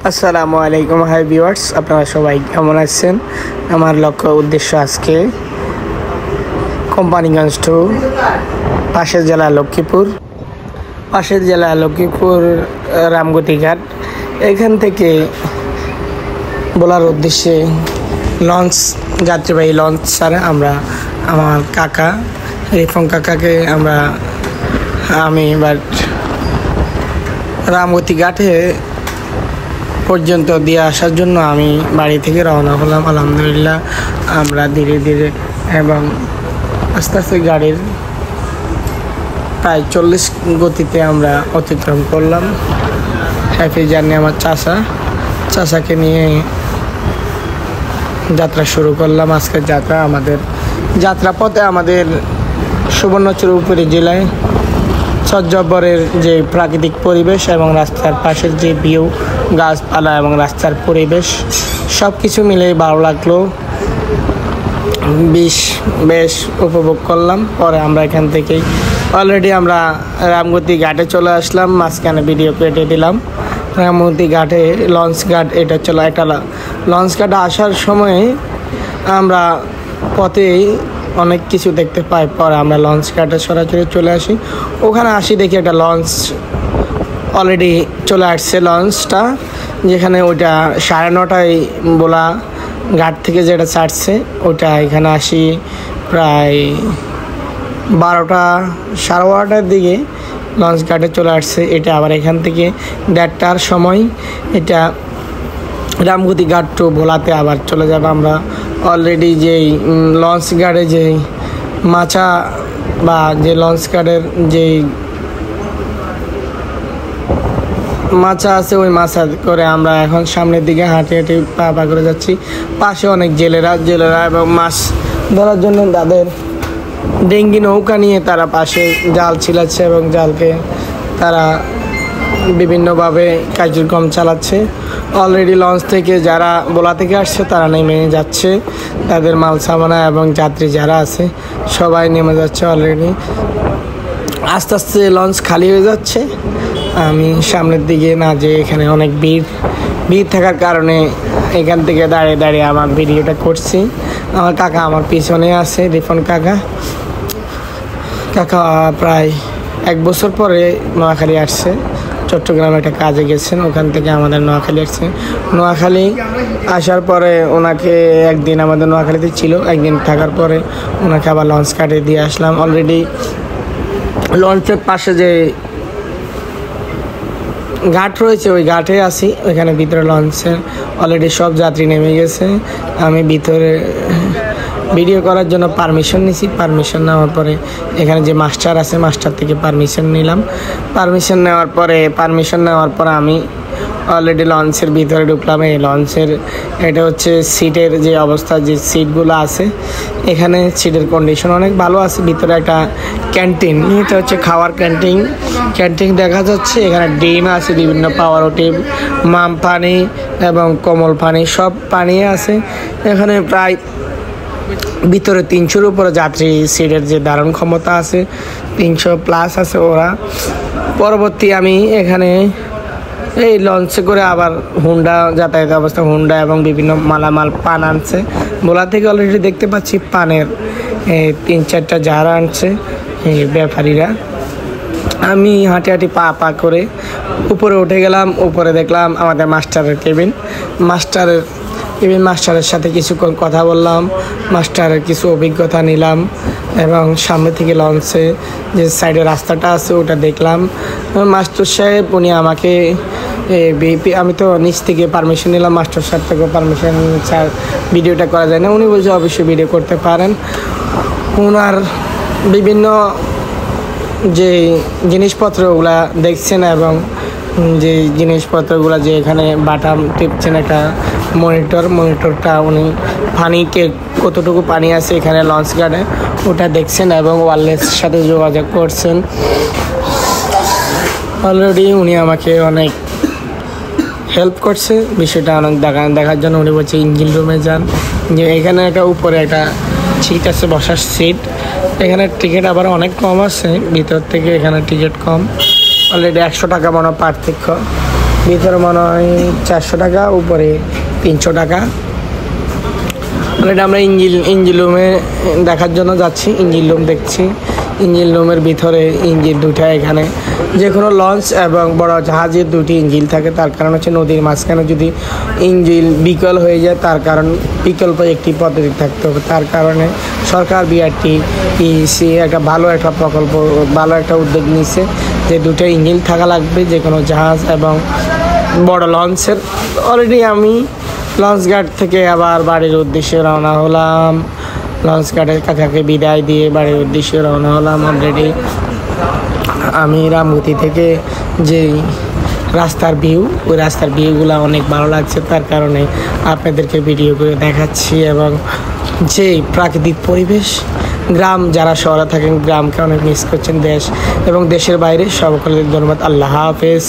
আসসালামু আলাইকুম hi viewers, আপনারা সবাই কেমন আছেন? আমার লক্ষ্য উদ্দেশ্য আজকে কোম্পানিগঞ্জ টু পাশের জেলা লক্ষ্মীপুর রামগতি ঘাট। এখান থেকে বলার উদ্দেশ্যে লঞ্চ, যাত্রীবাহী লঞ্চ ছাড়া আমরা আমার কাকা রিফন কাকাকে আমি রামগতি ঘাটে পর্যন্ত দিয়ে আসার জন্য আমি বাড়ি থেকে রওনা হলাম। আলহামদুলিল্লাহ আমরা ধীরে ধীরে এবং আস্তে আস্তে গাড়ির প্রায় 40 গতিতে আমরা অতিক্রম করলাম। Happy journey. আমার চাচাকে নিয়ে যাত্রা শুরু করলাম। আজকের যাত্রাপথে আমাদের সুবর্ণচর উপজেলায় চট্টগ্রামের যে প্রাকৃতিক পরিবেশ এবং রাস্তার পাশের যে ভিউ, গাছপালা এবং রাস্তার পরিবেশ সব কিছু মিলেই ভালো লাগলো। বেশ উপভোগ করলাম। পরে আমরা এখান থেকেই অলরেডি আমরা রামগতি ঘাটে চলে আসলাম। মাঝখানে ভিডিও কেটে দিলাম। রামগতি ঘাটে লঞ্চ ঘাট, এটা চলো একটা লঞ্চ ঘাটে আসার সময় আমরা পথে অনেক কিছু দেখতে পাই। পরে আমরা লঞ্চ ঘাটে সরাসরি চলে আসি। ওখানে দেখি একটা লঞ্চ অলরেডি চলে আসছে। লঞ্চটা যেখানে ওইটা 9:30টায় বলা ঘাট থেকে যেটা ছাড়ছে ওটা এখানে আসি প্রায় 12টা 12:30টার দিকে লঞ্চ ঘাটে চলে আসছে। এটা আবার এখান থেকে 1:30টার সময় এটা রামগতি ঘাট টু ভোলাতে আবার চলে যাবে। আমরা অলরেডি যেই লঞ্চ ঘাটে যেই মাছা বা যে লঞ্চ ঘাটের যেই মাছা আছে ওই মাছা করে আমরা এখন সামনের দিকে হাঁটি পা করে যাচ্ছি। পাশে অনেক জেলেরা এবং মাছ ধরার জন্য তাদের ডেঙ্গি নৌকা নিয়ে তারা পাশে জাল ছিলাচ্ছে এবং জালকে তারা বিভিন্নভাবে কার্যক্রম চালাচ্ছে। অলরেডি লঞ্চ থেকে যারা ভোলা থেকে আসছে তারা নেমে যাচ্ছে। তাদের মাল সামানা এবং যাত্রী যারা আছে সবাই নেমে যাচ্ছে। অলরেডি আস্তে আস্তে লঞ্চ খালি হয়ে যাচ্ছে। আমি সামনের দিকে না যে এখানে অনেক ভিড় থাকার কারণে এখান থেকে দাঁড়িয়ে আমার ভিডিওটা করছি। আমার কাকা আমার পিছনে আছে, রিফন কাকা প্রায় 1 বছর পরে নোয়াখালী আসছে। চট্টগ্রামে একটা কাজে গেছেন, ওখান থেকে আমাদের নোয়াখালী আসছে। নোয়াখালী আসার পরে ওনাকে একদিন আমাদের নোয়াখালীতে ছিল, একদিন থাকার পরে ওনাকে আবার লঞ্চ ঘাটে দিয়ে আসলাম। অলরেডি লঞ্চের পাশে যে ঘাট রয়েছে ওই ঘাটে আসি। ওইখানে ভিতরে লঞ্চে অলরেডি সব যাত্রী নেমে গেছে। আমি ভিতরে ভিডিও করার জন্য পারমিশন নিছি। পারমিশন নেওয়ার পরে এখানে যে মাস্টার আছে মাস্টার থেকে পারমিশন নিলাম। পারমিশন নেওয়ার পর আমি অলরেডি লঞ্চের ভিতরে ঢুকলাম। এই লঞ্চের এটা হচ্ছে সিটের যে অবস্থা, যে সিটগুলো আছে এখানে সিটের কন্ডিশন অনেক ভালো আছে। ভিতরে একটা ক্যান্টিন, এটা হচ্ছে খাওয়ার ক্যান্টিন দেখা যাচ্ছে। এখানে ডিম আছে, বিভিন্ন পাওয়ার ডিম, মাম পানি এবং কমল পানি, সব পানি আছে এখানে। প্রায় ভিতরে 300-র উপরে যাত্রী সিটের যে ধারণ ক্ষমতা আছে 300+ আছে ওরা। পরবর্তী আমি এখানে এই লঞ্চে করে আবার হুন্ডা যাতায়াত অবস্থা, হুন্ডা এবং বিভিন্ন মালামাল পান আনছে ভোলা থেকে। অলরেডি দেখতে পাচ্ছি পানের 3-4টা জার আনছে এই ব্যাপারীরা। আমি হাঁটি পা করে উপরে উঠে গেলাম। উপরে দেখলাম আমাদের মাস্টারের কেবিন। মাস্টারের সাথে কিছুক্ষণ কথা বললাম, মাস্টারের কিছু অভিজ্ঞতা নিলাম এবং সামনে থেকে লঞ্চে যে সাইডে রাস্তাটা আছে ওটা দেখলাম। মাস্টার সাহেব উনি আমাকে আমি তো নিচ থেকে পারমিশন নিলাম, মাস্টার সাহেব থেকে পারমিশন স্যার ভিডিওটা করা যায় না। উনি বলছে অবশ্যই ভিডিও করতে পারেন। ওনার বিভিন্ন যে জিনিসপত্রগুলা দেখছেন এবং যে জিনিসপত্রগুলো যে এখানে বাটাম টিপছেন, একটা মনিটরটা উনি পানিকে কতটুকু পানি আছে এখানে লঞ্চ ঘাটে ওটা দেখছেন এবং ওয়্যারলেস সাথে যোগাযোগ করছেন। অলরেডি উনি আমাকে অনেক হেল্প করছে বিষয়টা অনেক দেখার জন্য। উনি বলছে ইঞ্জিন রুমে যান, যে এখানে একটা উপরে একটা সিট আছে, বসার সিট। এখানে টিকিট আবার অনেক কম আছে ভিতর থেকে, এখানে টিকিট কম। অলরেডি 100 টাকা মনে পার্থক্য। ভিতরে মনে হয় 400 টাকা, উপরে 300 টাকা। অলরেডি আমরা ইঞ্জিন রুমে দেখার জন্য যাচ্ছি, ইঞ্জিন রুম দেখছি। ইঞ্জিন রুমের ভিতরে ইঞ্জিন দুটা, এখানে যে কোনো লঞ্চ এবং বড় জাহাজের দুটি ইঞ্জিন থাকে। তার কারণ হচ্ছে নদীর মাঝখানে যদি ইঞ্জিন বিকল হয়ে যায়, তার কারণ বিকল্প একটি পদ্ধতি থাকতে হবে। তার কারণে সরকার বিআরটিসি একটা ভালো একটা প্রকল্প, ভালো একটা উদ্যোগ নিচ্ছে যে দুটো ইঞ্জিন থাকা লাগবে যে কোনো জাহাজ এবং বড় লঞ্চের। অলরেডি আমি লঞ্চ ঘাট থেকে আবার বাড়ির উদ্দেশ্যে রওনা হলাম। লঞ্চ ঘাটের কাছাকাছি বিদায় দিয়ে বাড়ির উদ্দেশ্যে রওনা হলাম। অলরেডি আমি রামগতি থেকে যেই রাস্তার ভিউ, ওই রাস্তার ভিউগুলো অনেক ভালো লাগছে, তার কারণে আপনাদেরকে ভিডিও করে দেখাচ্ছি। এবং যে প্রাকৃতিক পরিবেশ, গ্রাম, যারা শহরে থাকেন গ্রামকে অনেক মিস করছেন, দেশ এবং দেশের বাইরে সকলের ধন্যবাদ। আল্লাহ হাফেজ।